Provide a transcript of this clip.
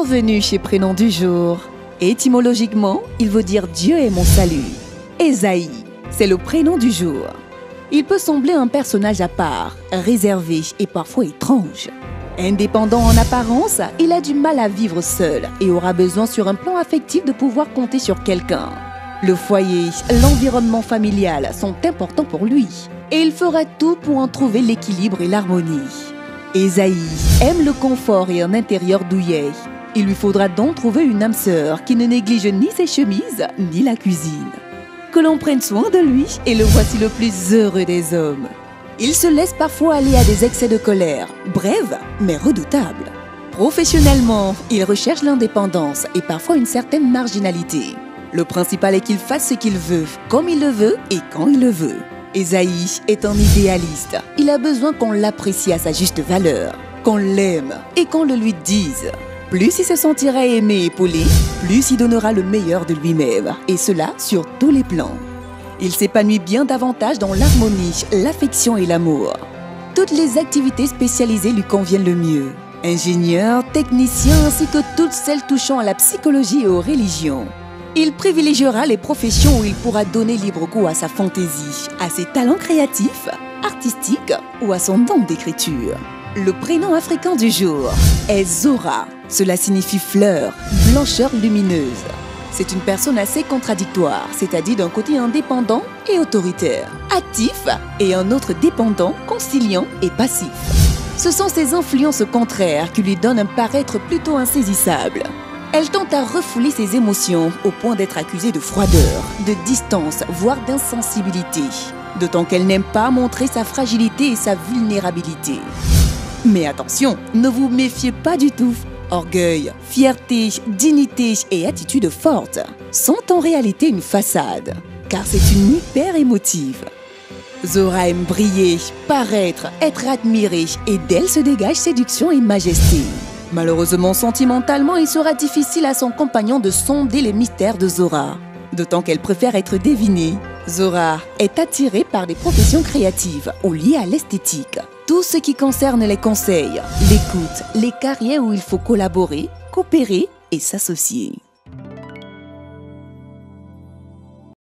Bienvenue chez Prénom du jour. Étymologiquement, il veut dire Dieu est mon salut. Ésaïe, c'est le prénom du jour. Il peut sembler un personnage à part, réservé et parfois étrange. Indépendant en apparence, il a du mal à vivre seul et aura besoin sur un plan affectif de pouvoir compter sur quelqu'un. Le foyer, l'environnement familial sont importants pour lui et il fera tout pour en trouver l'équilibre et l'harmonie. Ésaïe aime le confort et un intérieur douillet. Il lui faudra donc trouver une âme sœur qui ne néglige ni ses chemises ni la cuisine. Que l'on prenne soin de lui et le voici le plus heureux des hommes. Il se laisse parfois aller à des excès de colère, brèves mais redoutables. Professionnellement, il recherche l'indépendance et parfois une certaine marginalité. Le principal est qu'il fasse ce qu'il veut, comme il le veut et quand il le veut. Ésaïe est un idéaliste. Il a besoin qu'on l'apprécie à sa juste valeur, qu'on l'aime et qu'on le lui dise. Plus il se sentira aimé et épaulé, plus il donnera le meilleur de lui-même, et cela sur tous les plans. Il s'épanouit bien davantage dans l'harmonie, l'affection et l'amour. Toutes les activités spécialisées lui conviennent le mieux. Ingénieur, technicien ainsi que toutes celles touchant à la psychologie et aux religions. Il privilégiera les professions où il pourra donner libre cours à sa fantaisie, à ses talents créatifs, artistiques ou à son don d'écriture. Le prénom africain du jour est Zora. Cela signifie fleur, blancheur lumineuse. C'est une personne assez contradictoire, c'est-à-dire d'un côté indépendant et autoritaire, actif et un autre dépendant, conciliant et passif. Ce sont ces influences contraires qui lui donnent un paraître plutôt insaisissable. Elle tente à refouler ses émotions au point d'être accusée de froideur, de distance, voire d'insensibilité. D'autant qu'elle n'aime pas montrer sa fragilité et sa vulnérabilité. Mais attention, ne vous méfiez pas du tout. Orgueil, fierté, dignité et attitude forte sont en réalité une façade, car c'est une hyper émotive. Zora aime briller, paraître, être admirée et d'elle se dégage séduction et majesté. Malheureusement, sentimentalement, il sera difficile à son compagnon de sonder les mystères de Zora, d'autant qu'elle préfère être devinée. Zora est attirée par des professions créatives ou liées à l'esthétique. Tout ce qui concerne les conseils, l'écoute, les carrières où il faut collaborer, coopérer et s'associer.